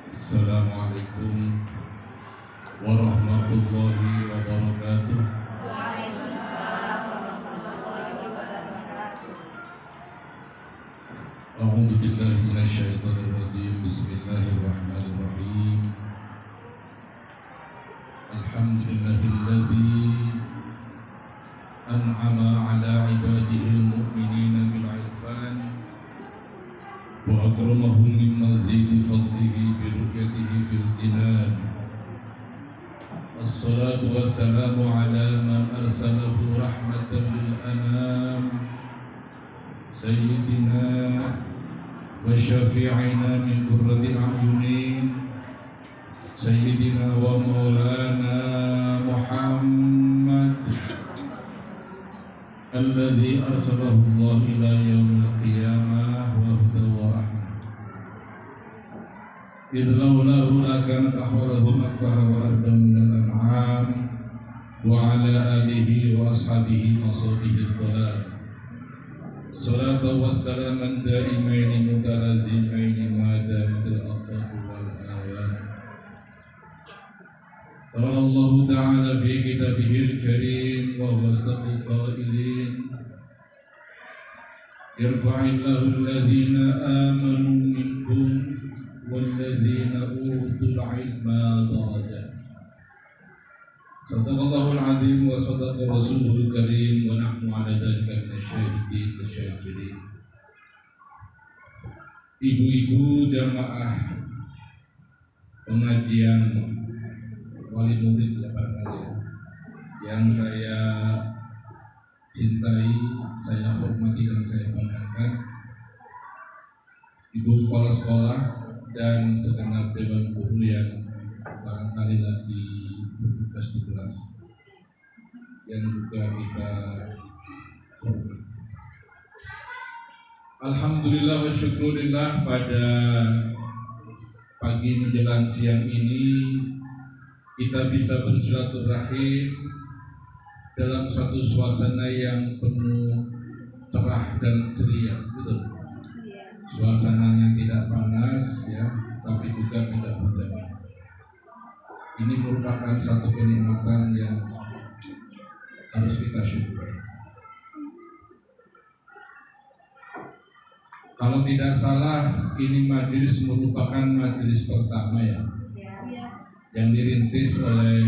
Assalamualaikum warahmatullahi wabarakatuh. Waalaikumsalam warahmatullahi wabarakatuh. A'udzu billahi minasyaitonir rajim. Bismillahirrahmanirrahim. Alhamdulillahilladzi an'ama 'ala 'ibadihil mu'minina bil 'irfan wa akramahum min mazidi fadlihi bi ru'yatihi fil jinan. Assalatu wassalamu ala man arsalahu rahmatan lil anam sayyidina wa syafi'ina min qurrati a'yunin sayyidina wa maulana Muhammad alladhi arsalahu Allah ila yaumil qiyamah wa hudan wa rahmah. Idh laulahu lakanat ahwalahum aqbaha wa ardam minal an'am wa ala alihi wa ashabihi masabihid dhalal. Salatu wassalaman daimaini mutalazimaini ma damatil aqabu wal awan. Qala Allah ta'ala fi kitabihil karim wa huwa asdaqul qailin. Yarfa'illahu alladhina amanu minkum walladzina utul ilma darajat. Sadaqallahul azim wa sadaqa rasuluhul karim wa nahnu ala dzalika minasyahidin wasyakirin. Ibu-ibu jamaah pengajian wali murid yang saya cintai, saya hormati dan saya banggakan, ibu kepala sekolah dan segenap dewan guru yang barangkali lagi bertugas di kelas yang juga kita hormati. Alhamdulillah wa syukurillah, pada pagi menjelang siang ini kita bisa bersilaturahim dalam satu suasana yang penuh cerah dan ceria, betul. Suasananya tidak panas ya, tapi juga tidak hujan. Ini merupakan satu kenikmatan yang harus kita syukuri. Kalau tidak salah, ini majelis merupakan majelis pertama ya, yang dirintis oleh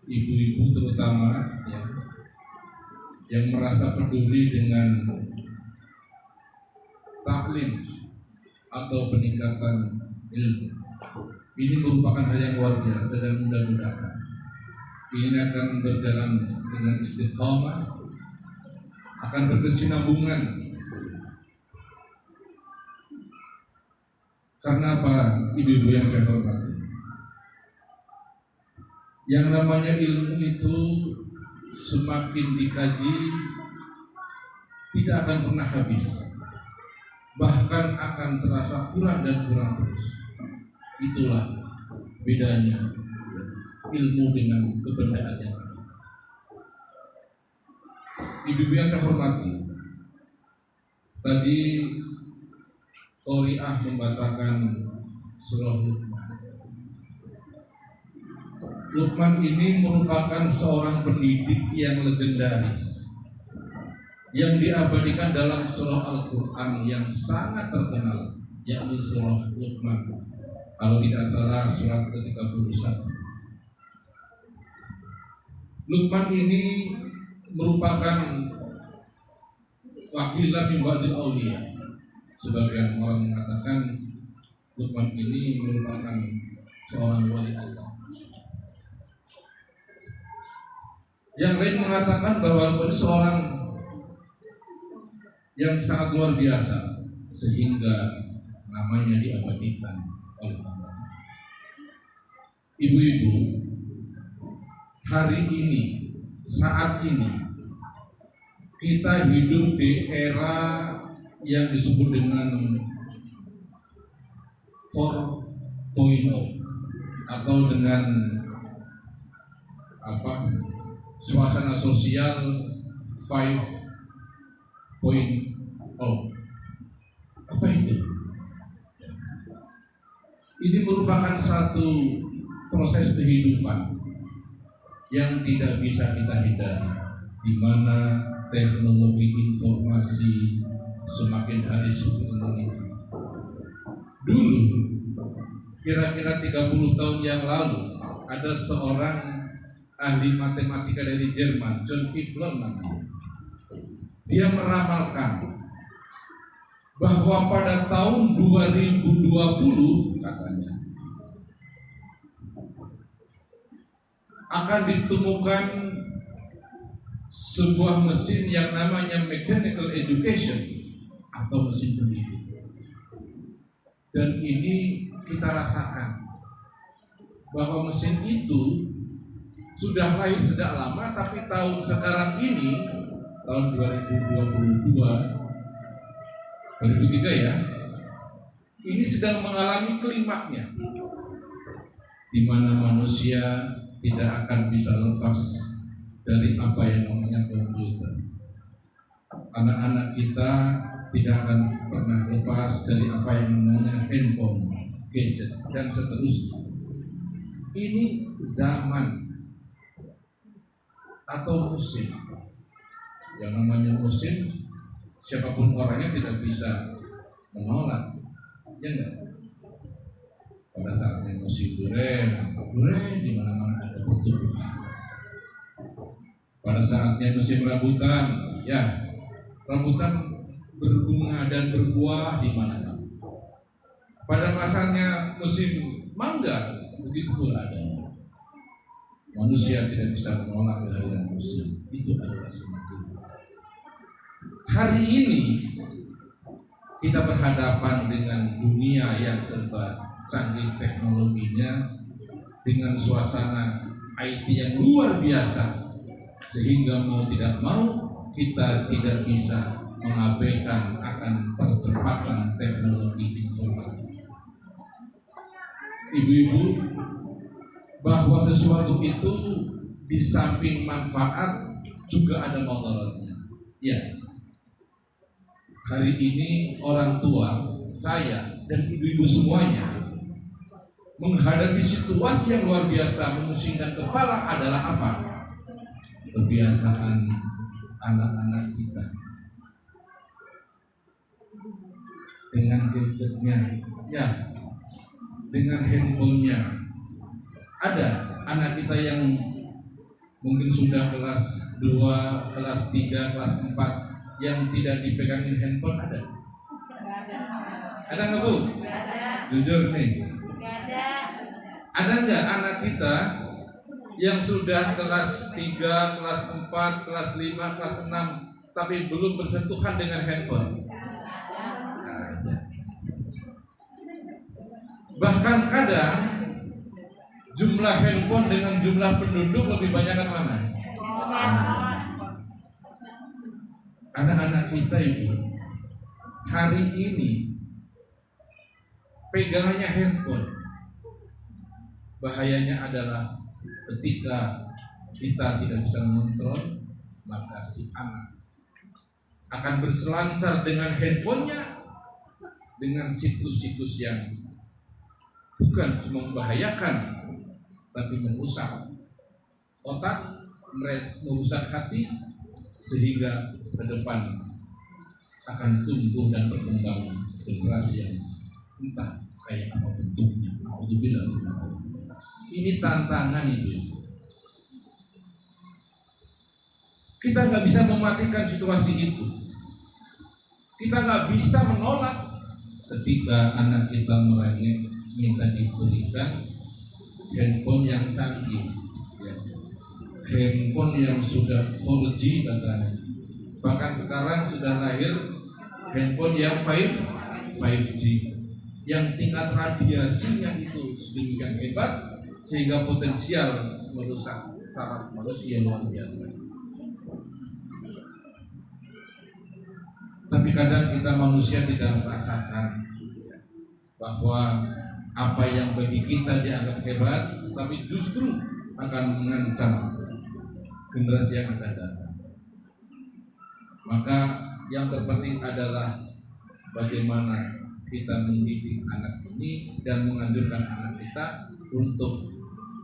ibu-ibu terutama ya, yang merasa peduli dengan taklim atau peningkatan ilmu. Ini merupakan hal yang luar biasa dan mudah-mudahan ini akan berjalan dengan istiqamah, akan berkesinambungan. Karena apa, ibu-ibu yang saya hormati? Yang namanya ilmu itu semakin dikaji tidak akan pernah habis, bahkan akan terasa kurang dan kurang terus. Itulah bedanya ilmu dengan kebendaan yang lain. Ibu-ibu yang saya hormati, tadi Qori'ah membacakan surah Luqman. Luqman ini merupakan seorang pendidik yang legendaris, yang diabadikan dalam surah Al-Quran yang sangat terkenal, yakni surah Luqman. Kalau tidak salah surat ke-31. Luqman ini merupakan wakilah min ba'dil auliya. Sebagian orang mengatakan Luqman ini merupakan seorang wali Allah. Yang lain mengatakan bahwa Luqman seorang yang sangat luar biasa sehingga namanya diabadikan oleh Allah. Ibu-ibu, hari ini, saat ini kita hidup di era yang disebut dengan 4.0 atau dengan suasana sosial 5.0. Apa itu? Ini merupakan satu proses kehidupan yang tidak bisa kita hindari, di mana teknologi informasi semakin hari semakin meningkat. Dulu, kira-kira 30 tahun yang lalu, ada seorang ahli matematika dari Jerman, John Kepler namanya. Dia meramalkan bahwa pada tahun 2020 katanya akan ditemukan sebuah mesin yang namanya mechanical education atau mesin pendidik. Dan ini kita rasakan bahwa mesin itu sudah lahir sejak lama, tapi tahun sekarang ini, tahun 2022, 2003 ya, ini sedang mengalami klimaknya, di mana manusia tidak akan bisa lepas dari apa yang namanya komputer. Anak-anak kita tidak akan pernah lepas dari apa yang namanya handphone, gadget, dan seterusnya. Ini zaman atau musim. Yang namanya musim, siapapun orangnya tidak bisa menolak, ya enggak? Pada saatnya musim durian di mana-mana ada pertumbuhan. Pada saatnya musim rambutan, ya, rambutan berbunga dan berbuah di mana-mana. Pada masanya musim mangga, begitu pula adanya. Manusia tidak bisa menolak kehadiran musim. Itu adalah sunnah Tuhan. Hari ini kita berhadapan dengan dunia yang serba canggih teknologinya, dengan suasana IT yang luar biasa, sehingga mau tidak mau kita tidak bisa mengabaikan akan percepatan teknologi informasi. Ibu-ibu, bahwa sesuatu itu di samping manfaat juga ada mudaratnya. Ya, hari ini orang tua, saya dan ibu-ibu semuanya menghadapi situasi yang luar biasa memusingkan kepala adalah apa? Kebiasaan anak-anak kita dengan gadgetnya, ya, dengan handphonenya. Ada anak kita yang mungkin sudah kelas 2, kelas 3, kelas 4 yang tidak dipegangin handphone, ada? Ada nggak Bu? Jujur nih. Ada nggak anak kita yang sudah kelas 3, kelas 4, kelas 5, kelas 6 tapi belum bersentuhan dengan handphone? Bahkan kadang jumlah handphone dengan jumlah penduduk lebih banyak kan mana? Anak-anak kita itu hari ini pegangannya handphone. Bahayanya adalah ketika kita tidak bisa mengontrol, maka si anak akan berselancar dengan handphonenya, dengan situs-situs yang bukan cuma membahayakan, tapi merusak otak, merusak hati, sehingga ke depan akan tumbuh dan berkembang generasi yang entah kayak apa bentuknya. Alhamdulillah. Ini tantangan itu. Kita nggak bisa mematikan situasi itu. Kita nggak bisa menolak ketika anak kita merengek minta diberikan handphone yang canggih, ya. Handphone yang sudah 4G katanya. Bahkan sekarang sudah lahir handphone yang 5G, yang tingkat radiasinya itu sedemikian hebat sehingga potensial merusak saraf manusia luar biasa. Tapi kadang kita manusia tidak merasakan bahwa apa yang bagi kita dianggap hebat, tapi justru akan mengancam generasi yang akan datang. Maka yang terpenting adalah bagaimana kita mendidik anak ini dan menganjurkan anak kita untuk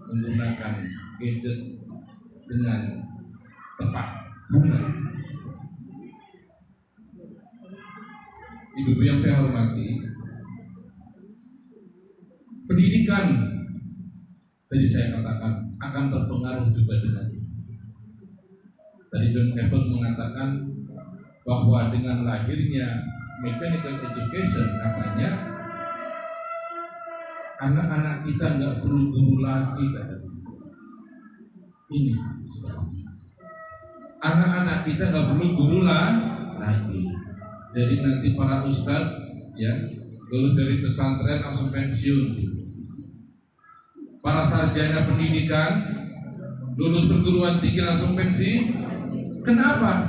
menggunakan gadget dengan tepat guna. Ibu-ibu yang saya hormati, pendidikan tadi saya katakan akan terpengaruh juga dengan ini. Tadi John Campbell mengatakan bahwa dengan lahirnya mechanical education, katanya anak-anak kita nggak perlu guru lagi, katanya. Ini anak-anak kita nggak perlu guru lagi. Jadi nanti para ustadz ya lulus dari pesantren langsung pensiun. Para sarjana pendidikan lulus perguruan tinggi langsung pensiun. Kenapa?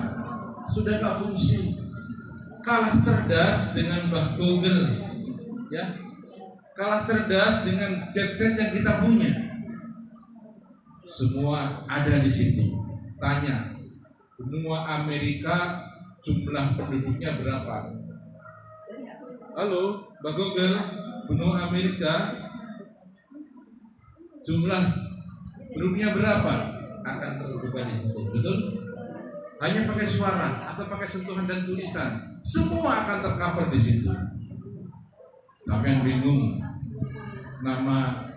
Sudah gak fungsi. Kalah cerdas dengan Mbah Google, ya. Kalah cerdas dengan jet set yang kita punya. Semua ada di situ. Tanya, benua Amerika jumlah penduduknya berapa? Halo, Mbah Google, benua Amerika jumlah penduduknya berapa? Akan terbuka di situ, betul? Hanya pakai suara atau pakai sentuhan dan tulisan, semua akan tercover di situ. Sampai yang bingung nama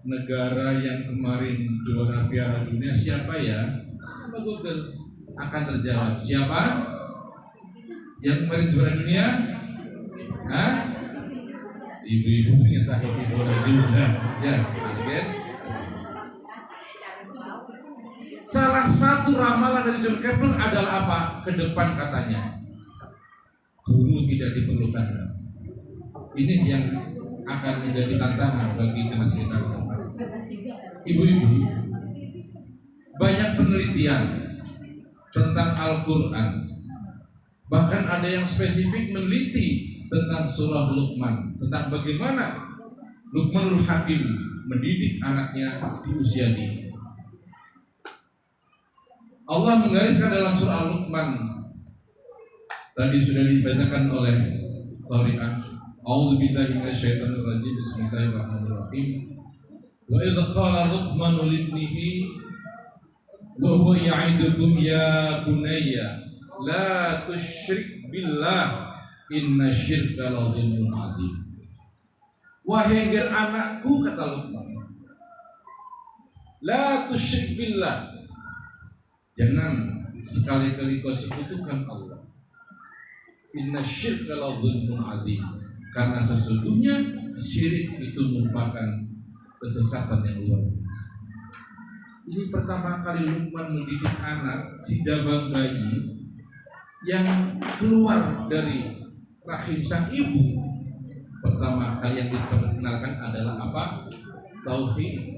negara yang kemarin juara Piala Dunia siapa ya? Apa Google akan terjawab. Siapa yang kemarin juara dunia? Hah? Ibu-ibu ternyata hoki bola juga. Ya, kaget. Salah satu ramalan dari John Campbell adalah apa? Ke depan katanya, guru tidak diperlukan. Ini yang akan menjadi tantangan bagi generasi kita ke depan. Ibu-ibu, banyak penelitian tentang Al-Quran. Bahkan ada yang spesifik meneliti tentang surah Luqman, tentang bagaimana Luqmanul Hakim mendidik anaknya di usia dini. Allah menggariskan dalam surah Al-Luqman, tadi sudah dibacakan oleh Qari'ah. A'udzubillahi minasyaitonir rajim. Bismillahirrahmanirrahim. Wa idza qala Luqmanu libnihi wa huwa ya'idukum ya bunayya la tusyrik billah inna syirka la dzulmun adzim. Wahai anakku, kata Luqman, la tusyrik billah, jangan sekali-kali kau sekutukan Allah. Inna syirka la dzulmun adzim, karena sesungguhnya syirik itu merupakan kesesatan yang luar biasa. Ini pertama kali Luqman mendidik anak, si jabang bayi yang keluar dari rahim sang ibu. Pertama kali yang diperkenalkan adalah apa? Tauhid.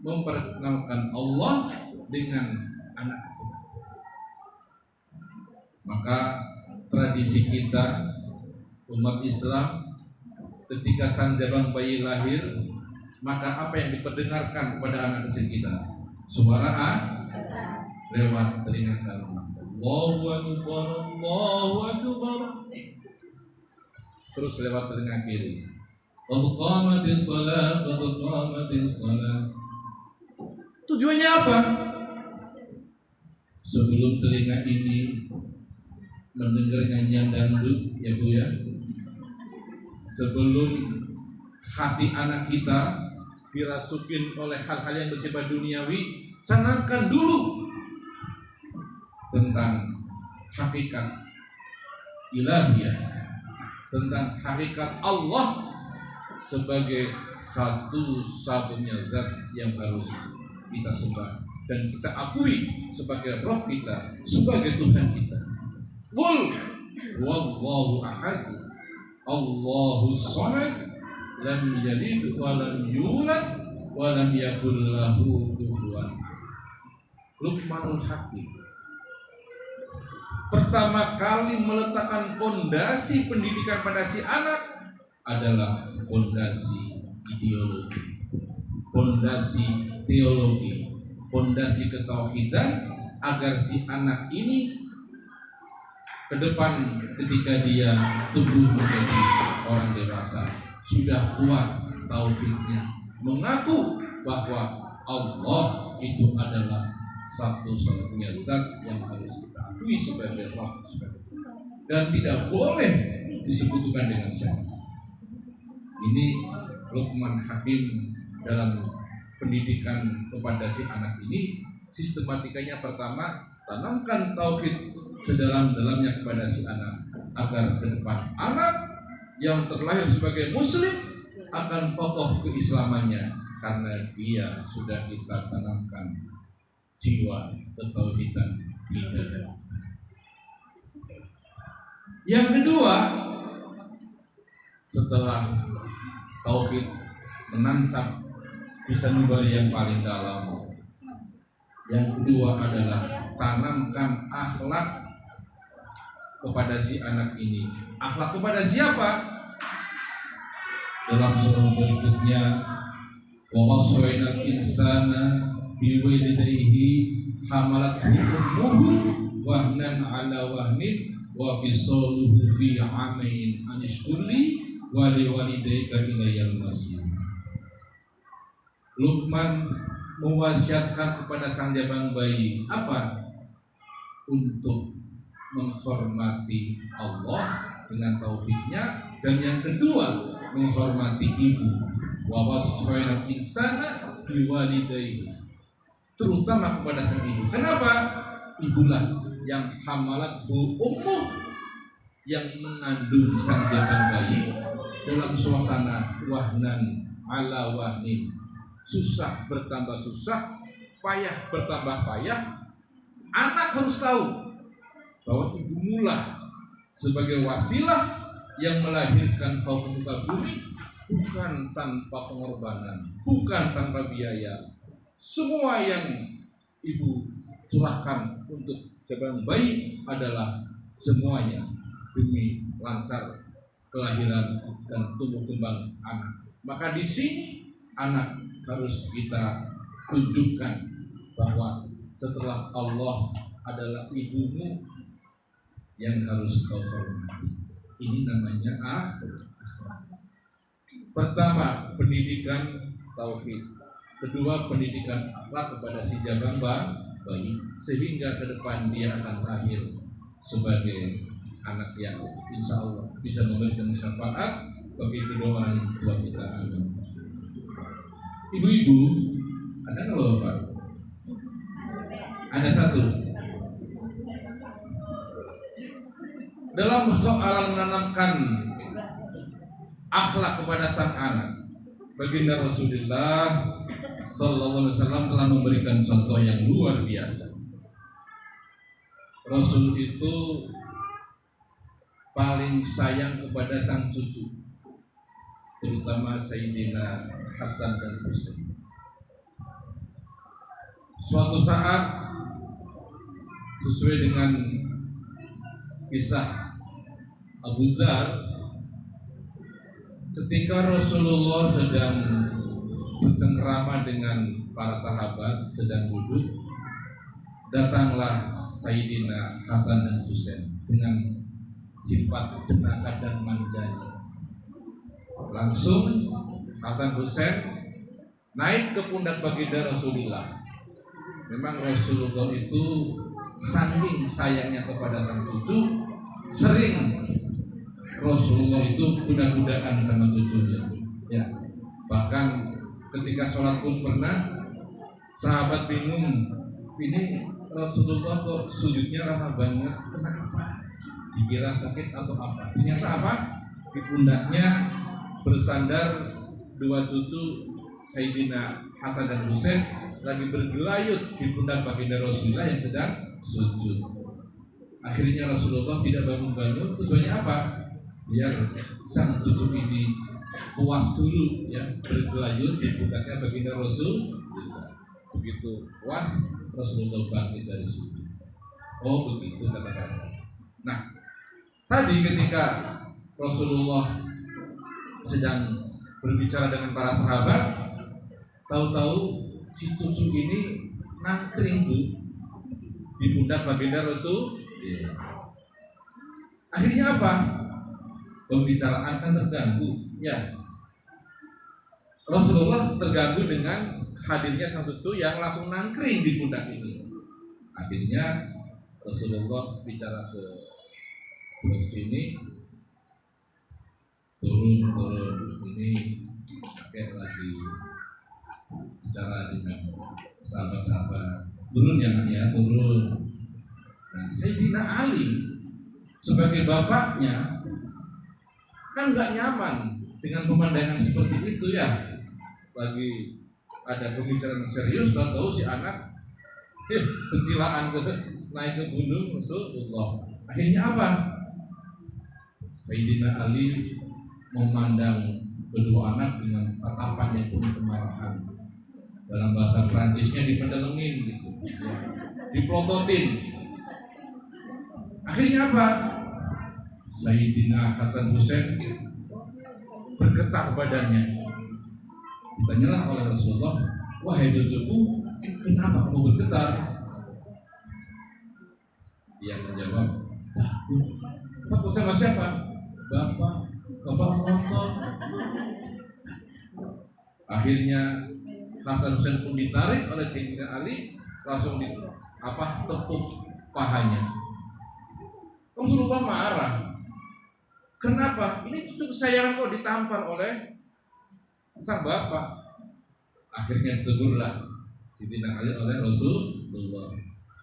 Memperkenalkan Allah dengan anak kecil. Maka tradisi kita umat Islam, ketika sang jabang bayi lahir, maka apa yang diperdengarkan kepada anak kecil kita? Suara lewat telinga kanan. Allahu Akbar, Allahu Akbar. Terus lewat telinga kiri. Qad qamatis shalah, qad qamatis shalah. Tujuannya apa? Sebelum telinga ini mendengar nyanyian dangdut, ya Bu ya, sebelum hati anak kita dirasukin oleh hal-hal yang bersifat duniawi, canangkan dulu tentang hakikat ilahiyah, tentang hakikat Allah sebagai satu-satunya zat yang harus kita sembah dan kita akui sebagai Rabb kita, sebagai Tuhan kita. Qul huwallahu ahad, Allahus samad, lam yalid wa lam yulad wa lam yakul lahu kufuwan. Luqmanul Hakim pertama kali meletakkan pondasi pendidikan pada si anak adalah pondasi ideologi, pondasi teologi, pondasi ketauhidan, agar si anak ini ke depan ketika dia tumbuh menjadi orang dewasa sudah kuat tauhidnya, mengaku bahwa Allah itu adalah satu-satunya zat yang harus kita akui sebagai Rabb, dan tidak boleh disebutkan dengan siapa. Ini Luqman Hakim dalam pendidikan kepada si anak ini, sistematikanya pertama, tanamkan tauhid sedalam-dalamnya kepada si anak agar ke depan anak yang terlahir sebagai muslim akan kokoh keislamannya karena dia sudah kita tanamkan jiwa ketauhidan di dada. Yang kedua, setelah tauhid menancap di sanubari yang paling dalam, yang kedua adalah tanamkan akhlak kepada si anak ini. Akhlak kepada siapa? Dalam surah berikutnya, wa wasainal insana biwalidayhi hamalathu ummuhu wahnan ala wahnin wa fisaluhu fi amain anishkurli wa liwalidayka ilayal masir. Luqman mewasiatkan kepada sang jabang bayi apa? Untuk menghormati Allah dengan tauhidnya, dan yang kedua menghormati ibu. Wa wasainal insana biwalidayhi, terutama kepada sang ibu. Kenapa? Ibulah yang hamalathu ummuh, yang mengandung sang jabang bayi dalam suasana wahnan ala wahnin, susah bertambah susah, payah bertambah payah. Anak harus tahu bahwa ibulah sebagai wasilah yang melahirkan kau ke muka bumi, bukan tanpa pengorbanan, bukan tanpa biaya. Semua yang ibu curahkan untuk jabang bayi adalah semuanya demi lancar kelahiran dan tumbuh kembang anak. Maka di sini anak harus kita tunjukkan bahwa setelah Allah adalah ibumu yang harus kau hormati. Ini namanya akhlak. Pertama, pendidikan tauhid. Kedua, pendidikan akhlak kepada si jabang bayi, sehingga ke depan dia akan lahir sebagai anak yang insya Allah bisa memberikan syafaat bagi kedua orang tua kita. Ibu-ibu, ada nggak Bapak? Ada satu. Dalam soal menanamkan akhlak kepada sang anak, baginda Rasulullah Sallallahu Alaihi Wasallam telah memberikan contoh yang luar biasa. Rasul itu paling sayang kepada sang cucu, terutama Sayyidina Hasan dan Husain. Suatu saat, sesuai dengan kisah Abu Dzar, ketika Rasulullah sedang bercengkrama dengan para sahabat, sedang duduk, datanglah Sayyidina Hasan dan Husain dengan sifat jenaka dan manjanya. Langsung Hasan Husain naik ke pundak baginda Rasulullah. Memang Rasulullah itu saking sayangnya kepada sang cucu, sering Rasulullah itu kuda-kudaan sama cucunya. Ya, bahkan ketika sholat pun pernah sahabat bingung, ini Rasulullah kok sujudnya ramah banget, kenapa? Dikira sakit atau apa? Ternyata apa? Di pundaknya bersandar dua cucu Sayyidina Hasan dan Husain lagi bergelayut di pundak baginda Rasulullah yang sedang sujud. Akhirnya Rasulullah tidak bangun-bangun. Tujuannya apa? Biar sang cucu ini puas dulu, ya, bergelayut di pundaknya baginda Rasul. Begitu puas, Rasulullah bangkit dari sujud. Oh begitu kata Hasan. Nah, tadi ketika Rasulullah sedang berbicara dengan para sahabat, tahu-tahu si cucu ini nangkring di pundak baginda Rasul. Akhirnya apa? Pembicaraan kan terganggu. Ya, Rasulullah terganggu dengan hadirnya sang cucu yang langsung nangkring di pundak ini. Akhirnya Rasulullah bicara ke bos ini, turun ini, kakek lagi bicara dengan sahabat-sahabat. Turun ya nak ya, turun. Nah, Sayyidina Ali sebagai bapaknya kan nggak nyaman dengan pemandangan seperti itu ya. Lagi ada pembicaraan serius, tahu si anak pencilaan naik ke gunung Rasulullah. Akhirnya apa? Sayyidina Ali memandang kedua anak dengan tatapan yang penuh kemarahan. Dalam bahasa Prancisnya dipendelengin gitu, diplototin. Akhirnya apa? Sayyidina Hasan Husain bergetar badannya. Ditanyalah oleh Rasulullah, wahai cucuku, kenapa kamu bergetar? Dia menjawab, takut. Takut sama siapa? Bapak ngotot. Akhirnya Hasan Husain pun ditarik oleh Sayyidina Ali, langsung tepuk pahanya. Rasulullah marah. Kenapa? Ini cucu kesayangan kok ditampar oleh sang bapak. Akhirnya tegurlah Sayyidina Ali oleh Rasulullah.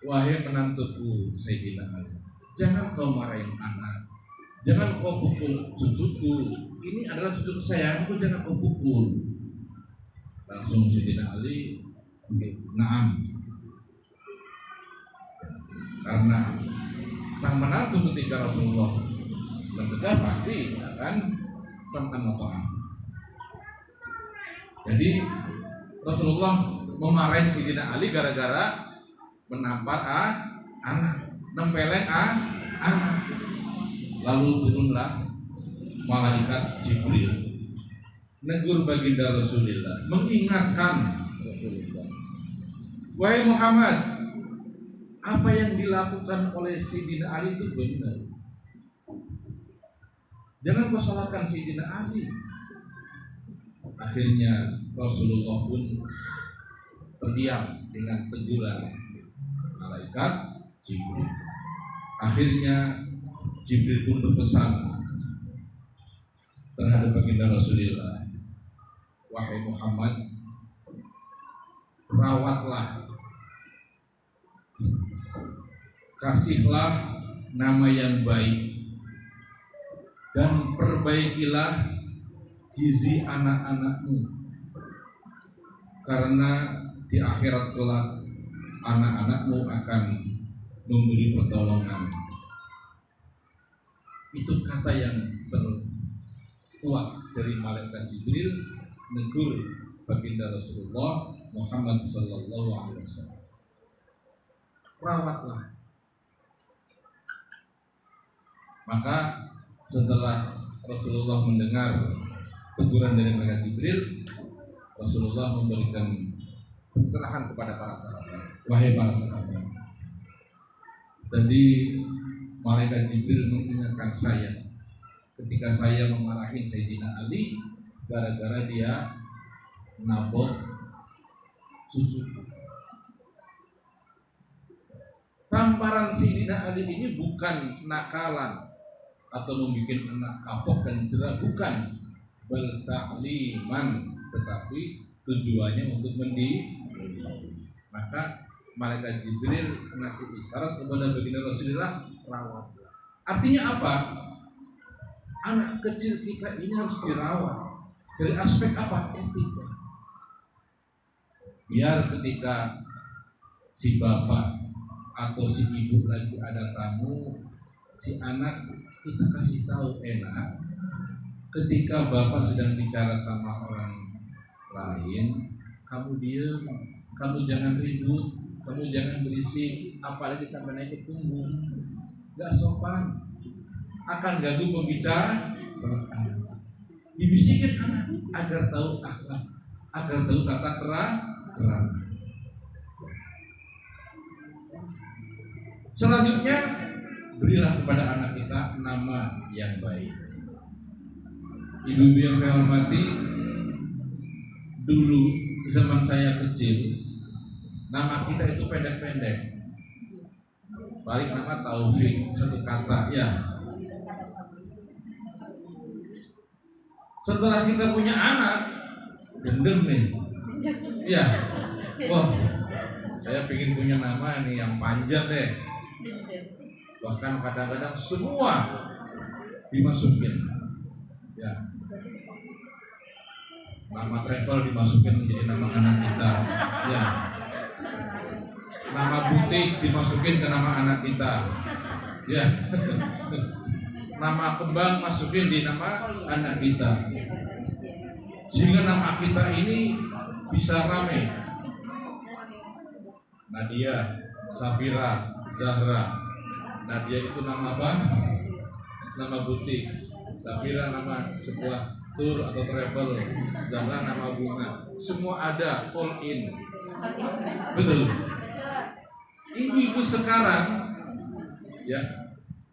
Wahai menantuku Sayyidina Ali, jangan kau marahin anak, jangan kau pukul cucuku. Ini adalah cucu kesayanganku, jangan kau pukul. Langsung Sayyidina Ali, naam. Karena sang menantu ketika Rasulullah mencegah pasti akan sam'an wa ta'ah. Jadi Rasulullah memarahin Sayyidina Ali gara-gara menampar anak, nempeleng anak. Lalu turunlah malaikat Jibril, negur baginda Rasulullah, mengingatkan Rasulullah, wahai Muhammad, apa yang dilakukan oleh Sayyidina Ali itu benar. Jangan kau salahkan Sayyidina Ali. Akhirnya Rasulullah pun terdiam dengan teguran malaikat Jibril. Akhirnya Jibril pun berpesan terhadap baginda Rasulullah, wahai Muhammad, rawatlah, kasihlah nama yang baik, dan perbaikilah gizi anak-anakmu, karena di akhirat kelak anak-anakmu akan memberi pertolongan. Itu kata yang terkuat dari malaikat Jibril menegur baginda Rasulullah Muhammad sallallahu alaihi wasallam. Rawatlah. Maka setelah Rasulullah mendengar teguran dari malaikat Jibril, Rasulullah memberikan pencerahan kepada para sahabat. Wahai para sahabat, tadi malaikat Jibril mengingatkan saya ketika saya memarahi Sayyidina Ali gara-gara dia nabok cucuku. Tamparan Sayyidina Ali ini bukan nakalan atau membuat anak kapok dan jerah, bukan, bal ta'liman, tetapi tujuannya untuk mendidik. Maka malaikat Jibril ngasih isyarat kepada baginda Rasulullah, rawatlah. Artinya apa? Anak kecil kita ini harus dirawat dari aspek apa? Etika. Biar ketika si bapak atau si ibu lagi ada tamu, si anak kita kasih tahu enak. Ketika bapak sedang bicara sama orang lain, kamu diam, kamu jangan ribut, kamu jangan berisik, apalagi sampai naik ke punggung. Gak sopan, akan ganggu pembicara. Dibisikin anak agar tahu akhlak, agar tahu tata kerama. Selanjutnya berilah kepada anak kita nama yang baik. Ibu-ibu yang saya hormati, dulu zaman saya kecil, nama kita itu pendek-pendek. Paling nama Taufik, satu kata ya. Setelah kita punya anak, gendeng nih. Ya, wah, saya pengen punya nama nih yang panjang deh. Bahkan kadang-kadang semua dimasukin. Ya, nama travel dimasukin menjadi nama anak kita. Ya, nama butik dimasukin ke nama anak kita. Ya, nama kembang masukin di nama anak kita. Sehingga nama kita ini bisa rame. Nadia, Safira, Zahra. Nadia itu nama apa? Nama butik. Safira nama sebuah tour atau travel. Zahra nama bunga. Semua ada, all in. Betul. Ibu-ibu sekarang, ya,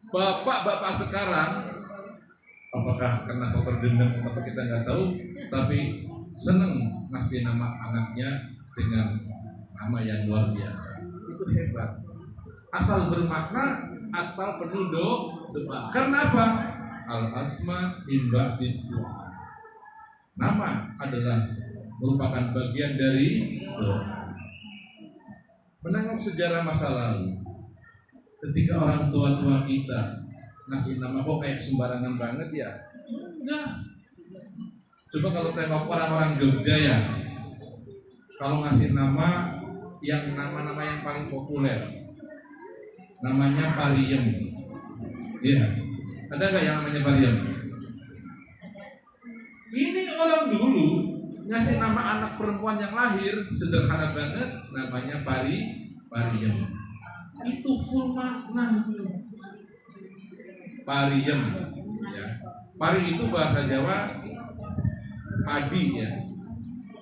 bapak-bapak sekarang, apakah karena faktor dendam atau kita nggak tahu, tapi seneng ngasih nama anaknya dengan nama yang luar biasa. Itu hebat. Asal bermakna, asal penuh doa. Karena apa? Al-asma min ba'did doa. Nama adalah merupakan bagian dari doa. Menengok sejarah masa lalu, ketika orang tua-tua kita ngasih nama kok kayak sembarangan banget ya? Enggak. Coba kalau tengok orang-orang Jogja ya, kalau ngasih nama yang nama-nama yang paling populer, namanya Pariem. Iya, ada nggak yang namanya Pariem? Ini orang dulu ngasih nama anak perempuan yang lahir sederhana banget, namanya Pariem. Itu full makna. Pariem, ya. Pari itu bahasa Jawa padi ya.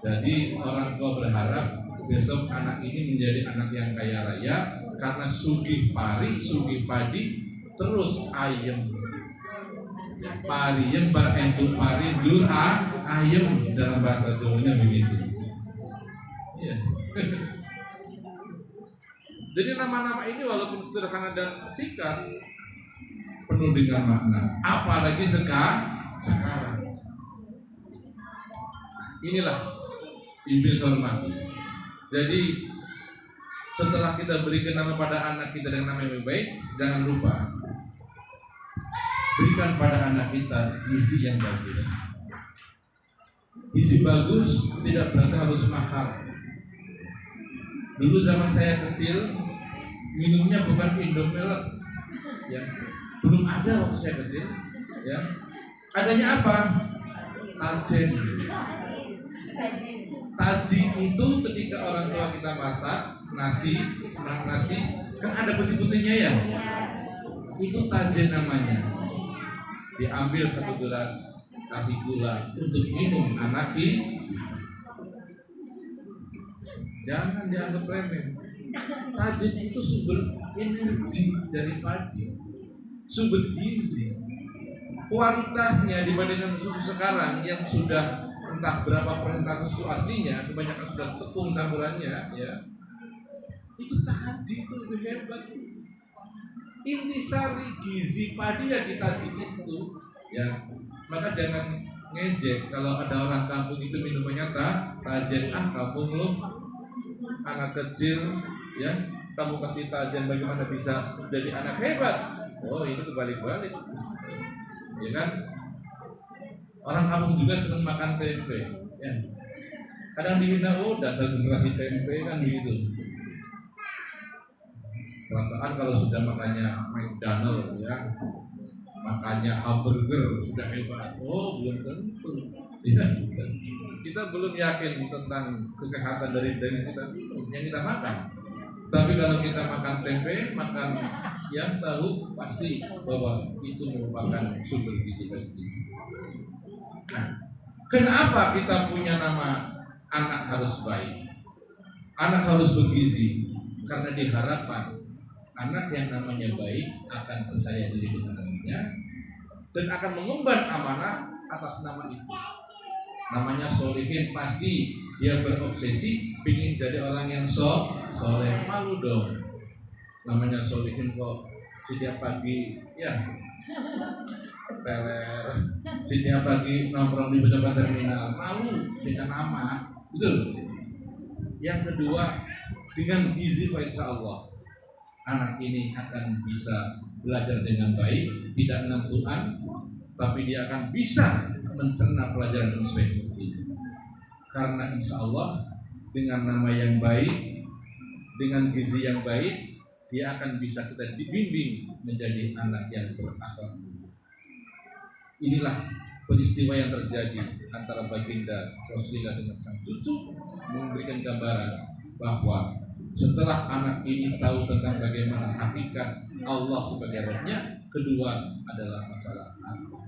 Jadi orang tua berharap besok anak ini menjadi anak yang kaya raya karena sugih pari, sugih padi, terus ayem. Ya, pariem berentuk pari dur ayem dalam bahasa Jawanya begitu. Ya. Jadi nama-nama ini walaupun sederhana dan singkat, penuh dengan makna. Apalagi sekarang. Inilah ibu hormati. Jadi setelah kita berikan nama pada anak kita dengan nama yang baik, jangan lupa berikan pada anak kita gizi yang bagus. Gizi bagus tidak berarti harus mahal. Dulu zaman saya kecil minumnya bukan Indomelek, ya. Belum ada waktu saya kecil, ya. Adanya apa? Tajen. Taji itu ketika orang tua kita masak nasi kan ada putih-putihnya ya. Itu tajen namanya. Diambil satu gelas, kasih gula untuk minum anak jangan dianggap remeh. Tajen itu sumber energi dari padi, sumber gizi. Kualitasnya dibandingkan susu sekarang yang sudah entah berapa persentase susu aslinya, kebanyakan sudah tepung campurannya, ya. Itu taji itu lebih hebat. Intisari gizi padi yang ditaji itu, ya. Maka jangan ngejek kalau ada orang kampung itu minumannya tajen, kampung lo anak kecil, ya, kamu kasih tajen bagaimana bisa jadi anak hebat? Oh, itu kebalik-balik, ya kan? Orang kampung juga senang makan tempe, ya. Kadang dihina, oh dasar generasi tempe kan begitu. Perasaan kalau sudah makannya McDonald, ya, makannya hamburger sudah hebat. Oh, belum tentu. Ya, kita belum yakin tentang kesehatan dari kita yang kita makan. Tapi kalau kita makan tempe, makan yang tahu, pasti bahwa itu merupakan sumber gizi bagi kita. Nah, kenapa kita punya nama anak harus baik, anak harus bergizi? Karena diharapkan anak yang namanya baik akan percaya diri dengan namanya dan akan mengemban amanah atas nama itu. Namanya solihin, pasti dia berobsesi ingin jadi orang yang soleh. Malu dong. Namanya solihin kok setiap pagi ya teler, setiap pagi nongkrong di pejabat terminal. Malu dengan nama. Betul. Yang kedua, dengan gizi fa insyaallah anak ini akan bisa belajar dengan baik, tidak ngantuan, tapi dia akan bisa mencerna pelajaran dengan sebaik mungkin. Karena insya Allah dengan nama yang baik, dengan gizi yang baik, dia akan bisa kita dibimbing menjadi anak yang berakhlak mulia. Inilah peristiwa yang terjadi antara baginda Rasulullah dengan sang cucu, memberikan gambaran bahwa setelah anak ini tahu tentang bagaimana hakikat Allah sebagai Rabb-nya, kedua adalah masalah akhlak.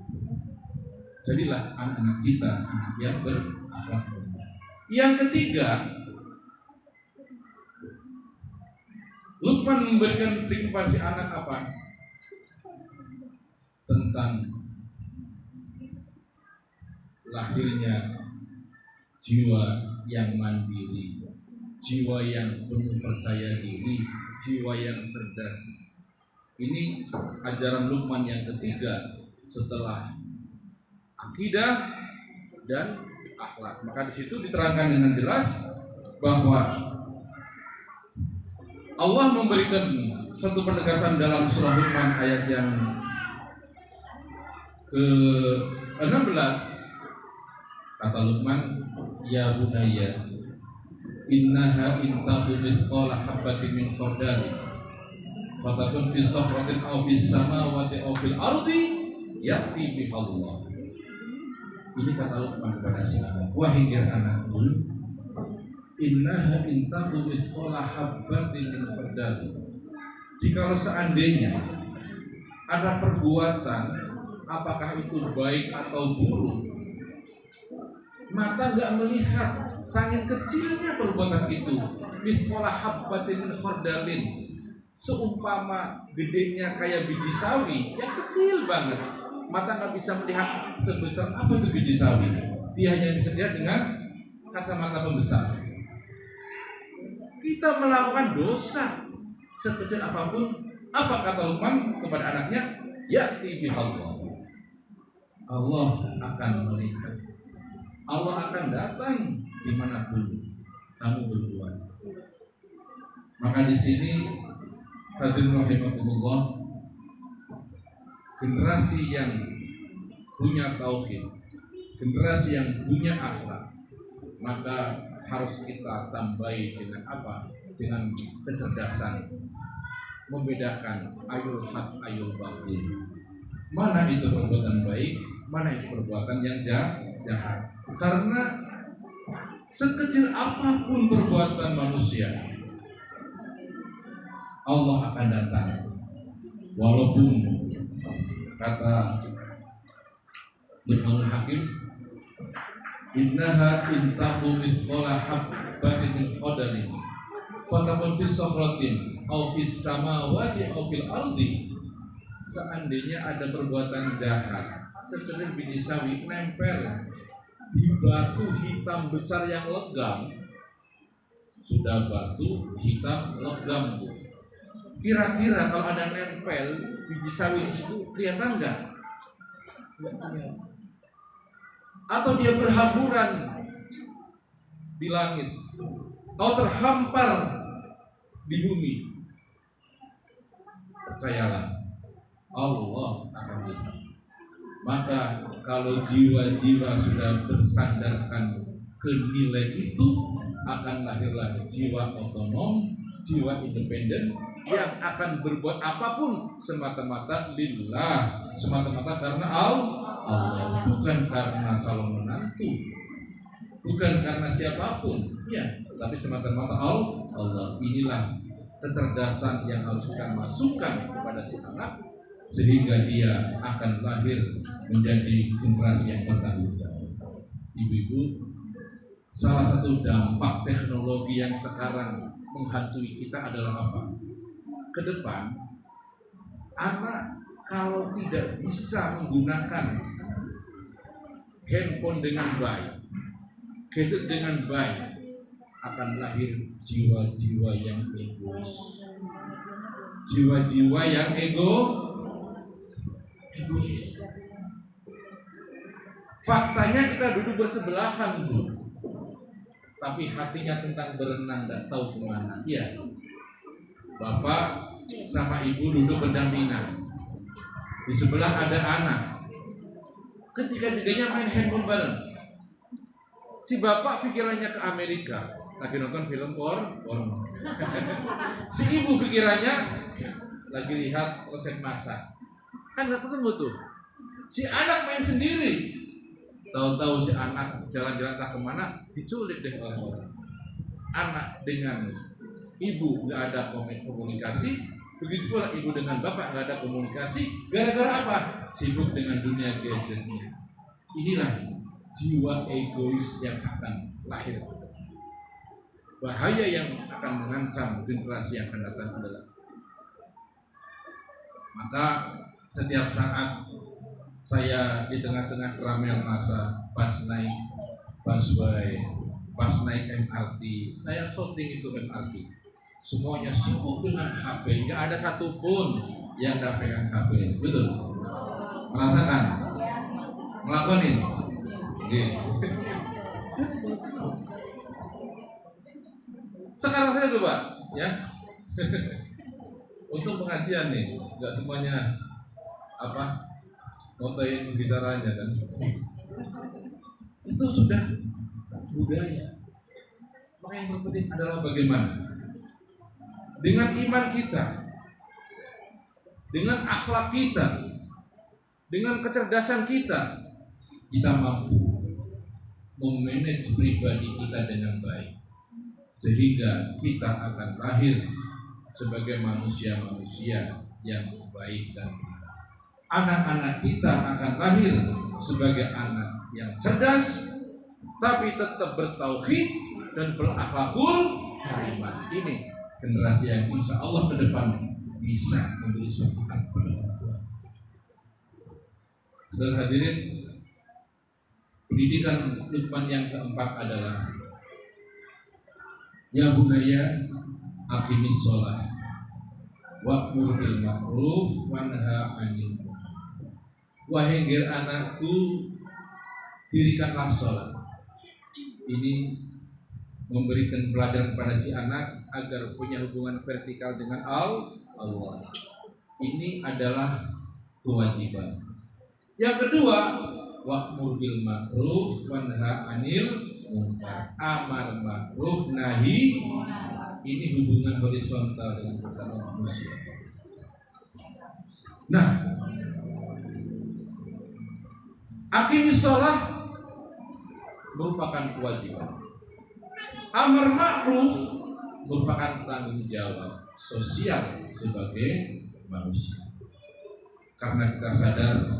Jadilah anak-anak kita anak yang berakhlak mulia. Yang ketiga, Luqman memberikan trik kepada si anak apa? Tentang lahirnya jiwa yang mandiri, jiwa yang penuh percaya diri, jiwa yang cerdas. Ini ajaran Luqman yang ketiga setelah akidah dan akhlak. Maka di situ diterangkan dengan jelas bahwa Allah memberikan satu penegasan dalam surah Luqman ayat yang ke-16. Kata Luqman, ya bunayya innaha intabu mithqala habatin min khardal fatakun fi sakhratin aw fis samawati aw fil ardi ya'ti bihallah. Ini kata Luqman kepada si anak, wahai anakku, innaha intabu mithqala habatin min khardal. Jikalau seandainya ada perbuatan, apakah itu baik atau buruk, mata nggak melihat, sangat kecilnya perbuatan itu. Mithqala habbatin min khardalin, seumpama gedenya kayak biji sawi yang kecil banget. Mata nggak bisa melihat sebesar apa itu biji sawi. Dia hanya bisa lihat dengan kacamata pembesar. Kita melakukan dosa sekecil apapun, apa kata Luqman kepada anaknya? Ya'ti bihallah. Allah akan melihat. Allah akan datang dimanapun kamu berbuat. Maka di sini hadirin rahimakumullah, generasi yang punya tauhid, generasi yang punya akhlak, maka harus kita tambahi dengan apa? Dengan kecerdasan, membedakan ayul haq ayul batil. Mana itu perbuatan baik, mana itu perbuatan yang jahat. Karena sekecil apapun perbuatan manusia, Allah akan datang. Walaupun kata Luqmanul Hakim, innaha intahu mithqala habbatin min khardalin fatakun fi sakhratin aw fis samawati aw fil ardi. Seandainya ada perbuatan jahat seperti biji sawi nempel di batu hitam besar yang legam, sudah batu hitam legam, kira-kira kalau ada nempel biji sawi di situ kelihatan nggak? Nggak kelihatan. Atau dia berhamburan di langit, atau terhampar di bumi, percayalah Allah akan lihat. Maka kalau jiwa-jiwa sudah bersandarkan ke nilai itu, akan lahirlah jiwa otonom, jiwa independen yang akan berbuat apapun semata-mata lillah, semata-mata karena Allah, bukan karena calon menantu, bukan karena siapapun, ya, tapi semata-mata Allah. Inilah kecerdasan yang harus kita masukkan kepada si anak, sehingga dia akan lahir menjadi generasi yang bertanggung jawab. Ibu-ibu, salah satu dampak teknologi yang sekarang menghantui kita adalah apa? ke depan, anak kalau tidak bisa menggunakan handphone dengan baik, gadget dengan baik, akan lahir jiwa-jiwa yang egois, jiwa-jiwa yang egois. Faktanya kita duduk bersebelahan, Bu, tapi hatinya tentang berenang, nggak tahu kemana. Iya, bapak sama ibu duduk berdampingan, di sebelah ada anak, ketiga-tiganya main handphone bareng. Si bapak pikirannya ke Amerika, lagi nonton film porno. Si ibu pikirannya lagi lihat resep masak. Kan nggak ketemu tuh. Si anak main sendiri. Tahu-tahu si anak jalan-jalan entah kemana, diculik deh oleh orang. Anak dengan ibu nggak ada komunikasi, begitu pula ibu dengan bapak nggak ada komunikasi. Gara-gara apa? Sibuk dengan dunia gadgetnya. Inilah jiwa egois yang akan lahir. Bahaya yang akan mengancam generasi yang akan datang adalah, maka setiap saat saya di tengah-tengah keramaian massa, pas naik busway, pas naik MRT, saya shooting itu MRT, semuanya sibuk dengan HP, nggak ada satupun yang nggak pegang HP, betul? Merasakan? Melakukan ini? Sekarang saya coba, ya, untuk pengajian nih, nggak semuanya ngotain bicaranya kan, itu sudah budaya. Maka yang terpenting adalah bagaimana dengan iman kita, dengan akhlak kita, dengan kecerdasan kita, kita mampu memanage pribadi kita dengan baik, sehingga kita akan lahir sebagai manusia-manusia yang baik dan benar. Anak-anak kita akan lahir sebagai anak yang cerdas, tapi tetap bertauhid dan berakhlakul karimah. Ini generasi yang insya Allah ke depan bisa memberi syafaat pada orang tua. Saudara hadirin, pendidikan Luqman yang keempat adalah ya bunaya aqimis shalah wa'mur bil ma'ruf wanha 'anil munkar. Wahai anakku, dirikanlah sholat. Ini memberikan pelajaran kepada si anak agar punya hubungan vertikal dengan Allah. Ini adalah kewajiban. Yang kedua, wa'mur bil ma'ruf wanha 'anil munkar. Amar ma'ruf nahi. Ini hubungan horizontal dengan sesama manusia. Nah, aqimis shalah merupakan kewajiban. Amar ma'ruf merupakan tanggung jawab sosial sebagai manusia. Karena kita sadar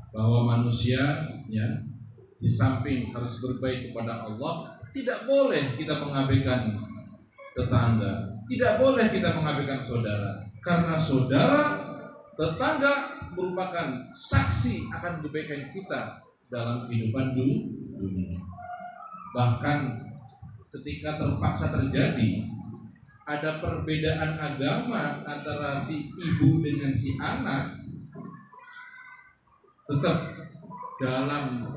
bahwa manusia, ya, di samping harus berbaik kepada Allah, tidak boleh kita mengabaikan tetangga, tidak boleh kita mengabaikan saudara. Karena saudara, tetangga merupakan saksi akan kebaikan kita dalam kehidupan dunia. Bahkan ketika terpaksa terjadi ada perbedaan agama antara si ibu dengan si anak, tetap dalam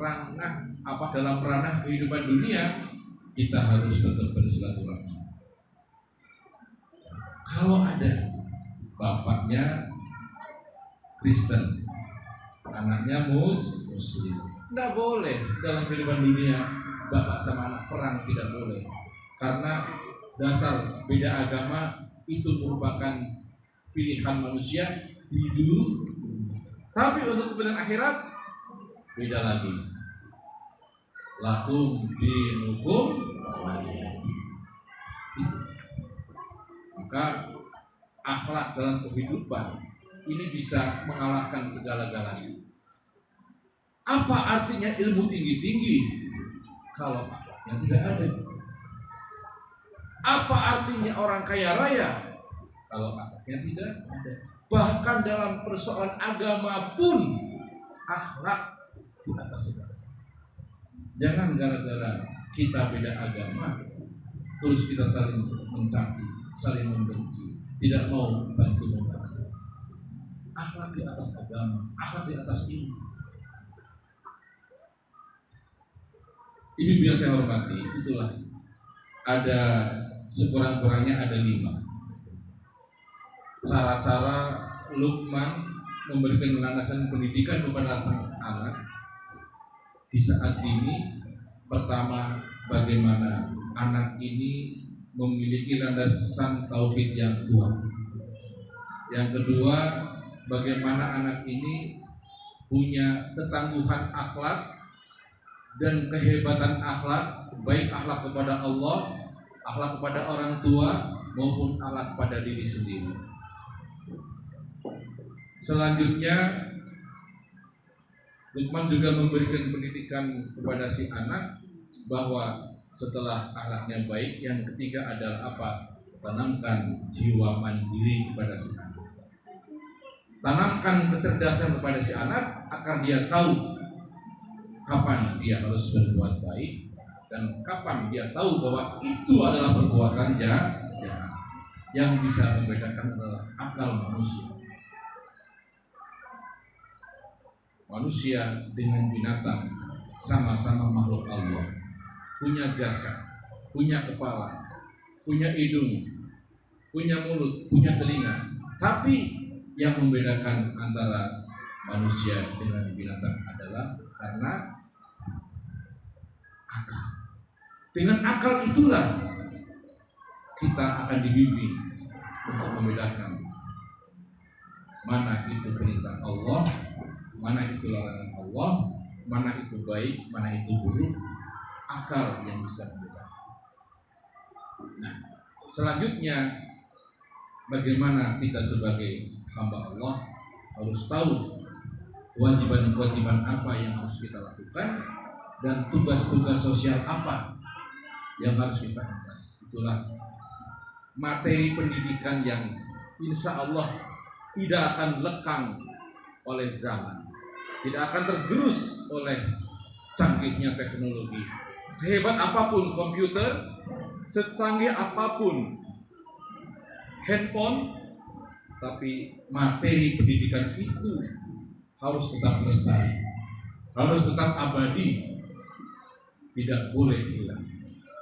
ranah kehidupan dunia kita harus tetap bersilaturahmi. Kalau ada bapaknya Kristen, anaknya Muslim, tidak boleh dalam kehidupan dunia bapak sama anak perang, tidak boleh. Karena dasar beda agama itu merupakan pilihan manusia di dunia. Tapi untuk kepentingan akhirat beda lagi. Lakum dinukum waliyadin. Maka akhlak dalam kehidupan ini bisa mengalahkan segala-galanya. Apa artinya ilmu tinggi-tinggi kalau akhlaknya tidak ada? Apa artinya orang kaya raya kalau akhlaknya tidak ada. Bahkan dalam persoalan agama pun akhlak di atas segala. Jangan gara-gara kita beda agama terus kita saling mencaci, saling membenci, tidak mau bantu membantu. Akhlak di atas agama, akhlak di atas ilmu. Ibu yang saya hormati, itulah ada sekurang-kurangnya ada 5 cara-cara Luqman memberikan landasan pendidikan kepada sang anak di saat ini. Pertama, bagaimana anak ini memiliki landasan tauhid yang kuat. Yang kedua, bagaimana anak ini punya ketangguhan akhlak dan kehebatan akhlak, baik akhlak kepada Allah, akhlak kepada orang tua, maupun akhlak kepada diri sendiri. Selanjutnya, Luqman juga memberikan pendidikan kepada si anak bahwa setelah akhlaknya baik, yang ketiga adalah apa? Tanamkan jiwa mandiri kepada si anak. Tanamkan kecerdasan kepada si anak agar dia tahu kapan dia harus berbuat baik dan kapan dia tahu bahwa itu adalah perbuatan jahat. Yang bisa membedakan adalah akal manusia. Manusia dengan binatang sama-sama makhluk Allah, punya jasad, punya kepala, punya hidung, punya mulut, punya telinga. Tapi yang membedakan antara manusia dengan binatang adalah karena akal. Dengan akal itulah kita akan dibimbing untuk membedakan mana itu perintah Allah, mana itu larangan Allah, mana itu baik, mana itu buruk. Akal yang bisa membedakan. Nah, selanjutnya bagaimana kita sebagai hamba Allah harus tahu kewajiban-kewajiban apa yang harus kita lakukan dan tugas-tugas sosial apa yang harus kita lakukan. Itulah materi pendidikan yang insya Allah tidak akan lekang oleh zaman, tidak akan tergerus oleh canggihnya teknologi. Sehebat apapun komputer, secanggih apapun handphone, tapi materi pendidikan itu harus tetap lestari, harus tetap abadi, tidak boleh hilang.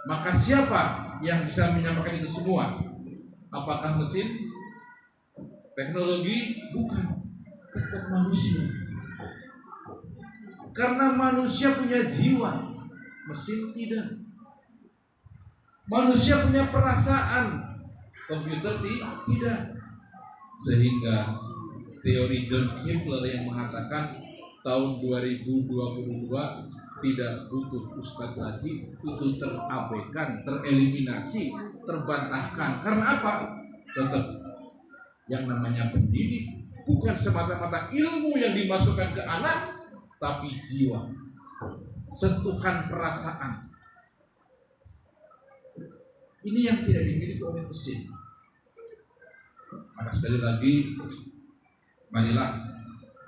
Maka siapa yang bisa menyampaikan itu semua? Apakah mesin? Teknologi? Bukan, tetap manusia. Karena manusia punya jiwa, mesin tidak. Manusia punya perasaan, komputer tidak. Sehingga teori John Kepler yang mengatakan tahun 2022 tidak butuh ustadz lagi, itu terabaikan, tereliminasi, terbantahkan. Karena apa? Tetap yang namanya pendidik bukan semata-mata ilmu yang dimasukkan ke anak, tapi jiwa, sentuhan perasaan. Ini yang tidak dimiliki oleh mesin. Maka sekali lagi, marilah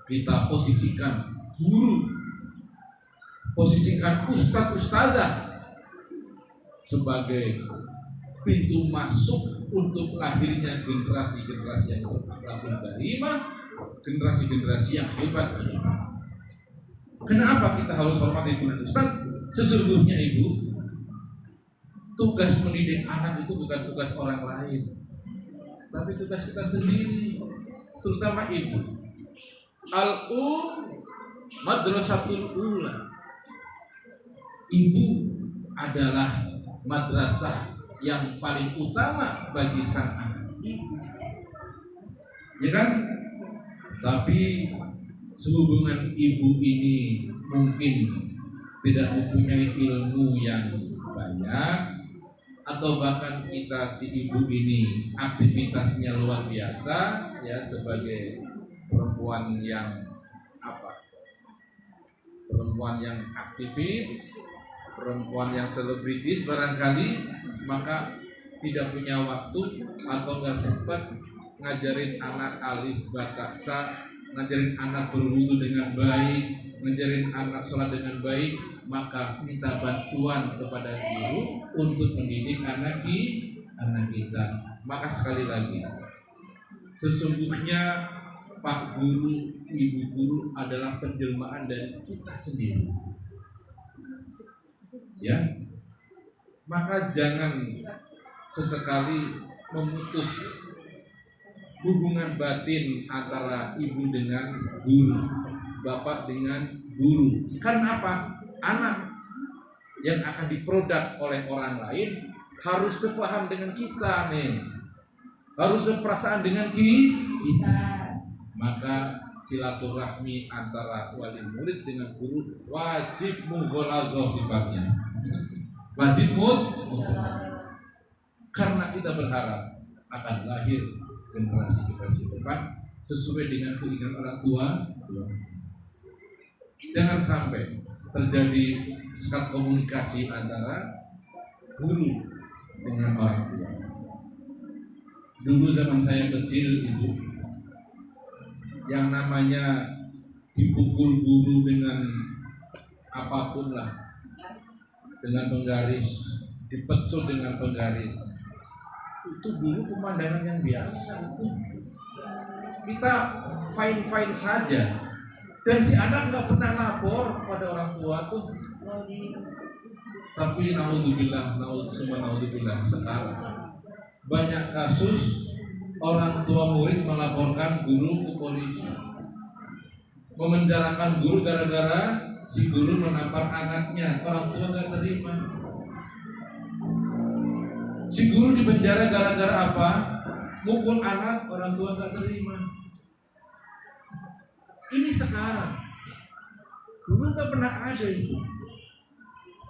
kita posisikan guru, posisikan ustadz-ustadzah sebagai pintu masuk untuk lahirnya generasi-generasi yang berakhlakul karimah, generasi-generasi yang hebat. Kenapa kita harus hormati guru dan ustadz? Sesungguhnya ibu, tugas mendidik anak itu bukan tugas orang lain, tapi tugas kita sendiri, terutama ibu. Al-um madrasatul ula. Ibu adalah madrasah yang paling utama bagi sang anak. Ibu, ya kan? Tapi sehubungan ibu ini mungkin tidak mempunyai ilmu yang banyak, atau bahkan kita si ibu ini aktivitasnya luar biasa, ya, sebagai perempuan yang perempuan yang aktivis, perempuan yang selebritis barangkali, maka tidak punya waktu atau nggak sempat ngajarin anak alif bata sa, ngajarin anak berwudu dengan baik, ngajarin anak sholat dengan baik, maka minta bantuan kepada guru untuk mendidik anak kita. Maka sekali lagi, sesungguhnya Pak Guru, Ibu Guru adalah penjelmaan dari kita sendiri. Ya, maka jangan sesekali memutus hubungan batin antara ibu dengan guru, bapak dengan guru. Karena apa? Anak yang akan diproduk oleh orang lain harus sepaham dengan kita nih, harus seperasaan dengan kita. Maka silaturahmi antara wali murid dengan guru wajib mughaladzah sifatnya. Wajib karena kita berharap akan lahir generasi depan sesuai dengan keinginan orang tua. Jangan sampai terjadi sekat komunikasi antara guru dengan orang tua. Dulu zaman saya kecil, Ibu, yang namanya dipukul guru dengan apapun lah, dengan penggaris, dipecut dengan penggaris, itu dulu pemandangan yang biasa. Itu kita fine saja, dan si anak nggak pernah lapor pada orang tua tuh. Tapi naudzubillah sekarang banyak kasus orang tua murid melaporkan guru ke polisi, memenjarakan guru gara-gara si guru menampar anaknya. Orang tua nggak terima. Si guru dipenjara gara-gara apa? Mukul anak, orang tua nggak terima. Ini sekarang, dulu nggak pernah ada itu.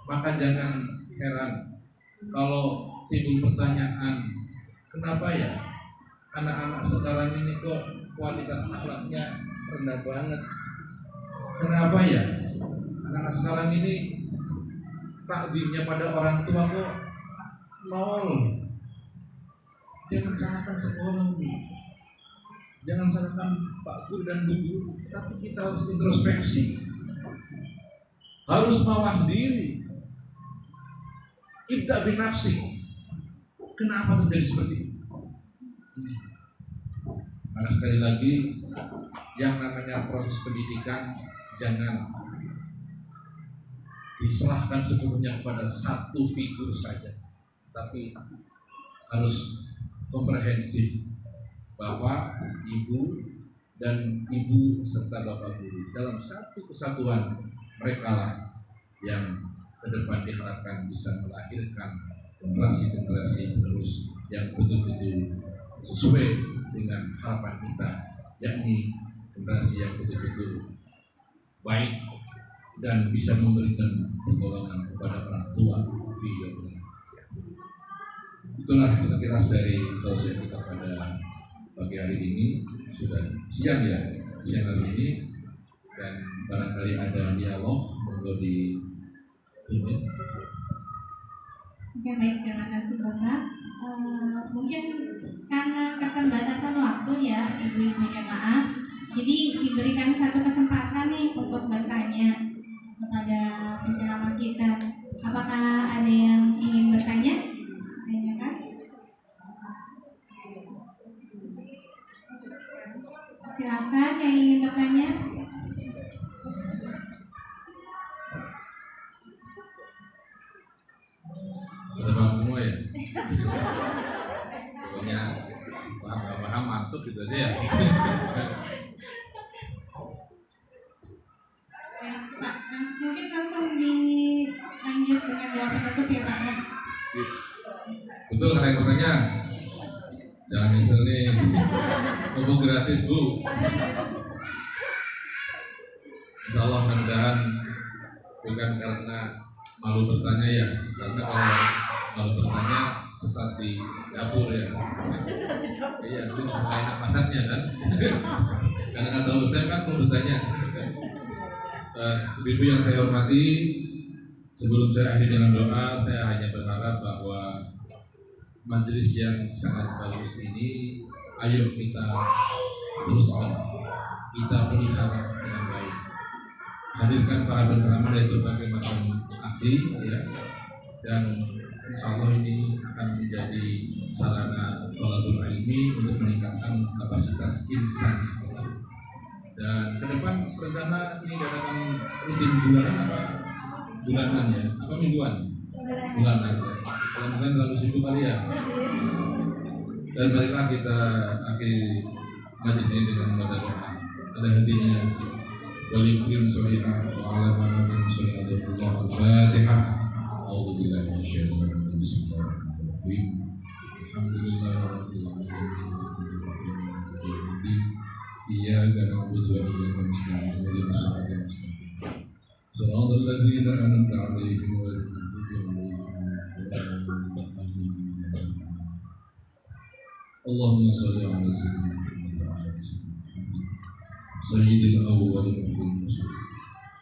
Maka jangan heran kalau timbul pertanyaan, kenapa ya anak-anak sekarang ini kok kualitas akhlaknya rendah banget? Kenapa ya anak-anak sekarang ini takdirnya pada orang tua kok nol? Jangan salahkan sekolah, jangan salahkan Pak Guru dan Bu Guru, tapi kita harus introspeksi, harus mawas diri. Ibda bin nafsi. Kenapa terjadi seperti ini? Maka sekali lagi, yang namanya proses pendidikan jangan diserahkan sepenuhnya kepada satu figur saja, tapi harus komprehensif. Bapak, ibu, dan ibu serta bapak guru dalam satu kesatuan, mereka lah yang ke depan diharapkan bisa melahirkan generasi-generasi penerus yang betul-betul sesuai dengan harapan kita, yakni generasi yang betul-betul baik dan bisa memberikan pertolongan kepada orang tua. Itulah sekilas dari tausiah kita pada pagi hari ini. Sudah siang ya, siang hari ini, dan barangkali ada dialog, monggo di ini. Oke, baik, terima kasih Bapak. Mungkin karena keterbatasan waktu ya ibu-ibu jemaah, jadi diberikan satu kesempatan nih untuk bertanya kepada penceramah kita. Apakah ada yang ingin bertanya? Tanyakan. Silakan yang ingin bertanya. Sudah paham semua ya? Pokoknya paham gak paham mantuk gitu aja ya. Pak, mungkin langsung dilanjut dengan doa penutup ya Pak. Betul kan yang bertanya? Jangan misal nih, mau gratis Bu. Insya Allah mudah-mudahan bukan karena malu bertanya ya, karena kalau malu bertanya sesat di dapur ya. Iya, itu bisa enak masaknya kan. Karena kata saya kan mau bertanya. Ibu yang saya hormati, sebelum saya akhiri dengan doa, saya hanya berharap bahwa majelis yang sangat bagus ini ayo kita teruskan, kita pelihara dengan baik. Hadirkan para penceramah dari berbagai macam ahli ya, dan insya Allah ini akan menjadi sarana thalabul ilmi untuk meningkatkan kapasitas insan. Dan ke depan rencana ini datang rutin bulanan apa bulanan ya, apa mingguan? Bulanan. Kalau bukan terlalu sibuk kali ya. Dan marilah kita akhiri majlis ini dengan membaca doa. Ada hadinya walikulli sholihah wa ala man sallallahu al-Fatihah. A'udzu billahi minasyaitonir rajim. Bismillahirrahmanirrahim. Alhamdulillahirabbil alamin. Iyyaka na'budu wa iyyaka nasta'in. Ihdinas siratal mustaqim. Shiratal ladzina an'amta 'alaihim ghairil maghdubi 'alaihim waladdallin. Allahumma shalli 'ala sayyidina Muhammad wa 'ala ali sayyidina Muhammad sayyidil awwalin wal akhirin.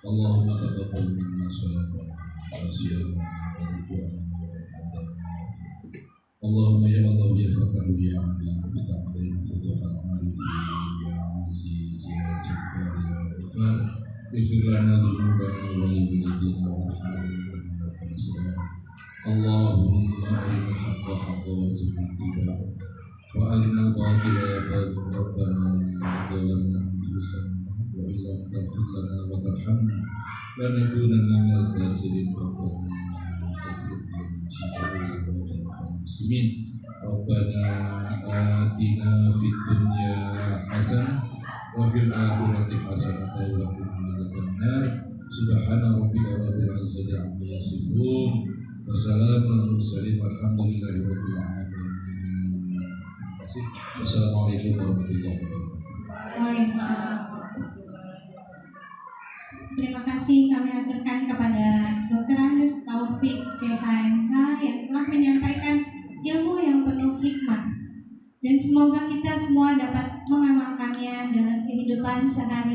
Allahumma taqabbal minna salatana wa siyamana wa du'ana wa ibadana. Allahumma ya Allah ya Fattah ya Alim iftah 'alaina futuhal 'arifin ya Aziz ya Jabbar ya Ghafar. Ighfir lana dhunubana wa li walidina warhamna ya rabbal alamin. Allahumma arina al-haqqa haqqan warzuqna ittiba'ah wa arina al-batila batila. Rabbana zalamna anfusana wa illam taghfir lana wa tarhamna lanakunanna minal khasirin. Rabbana ighfir lana wa muslimin. Rabbana atina fid dunya hasanah wa fil akhirati hasanah wa qina adzabannar. Subhana rabbika rabbil izzati amma yasifun wa salamun alal mursalin walhamdulillahi rabbil alamin. Wassalamualaikum warahmatullahi wabarakatuh. Waalaikumsalam. Terima kasih kami aturkan kepada Dr. Andes Taufik CHMK yang telah menyampaikan ilmu yang penuh hikmah, dan semoga kita semua dapat mengamalkannya dalam kehidupan sehari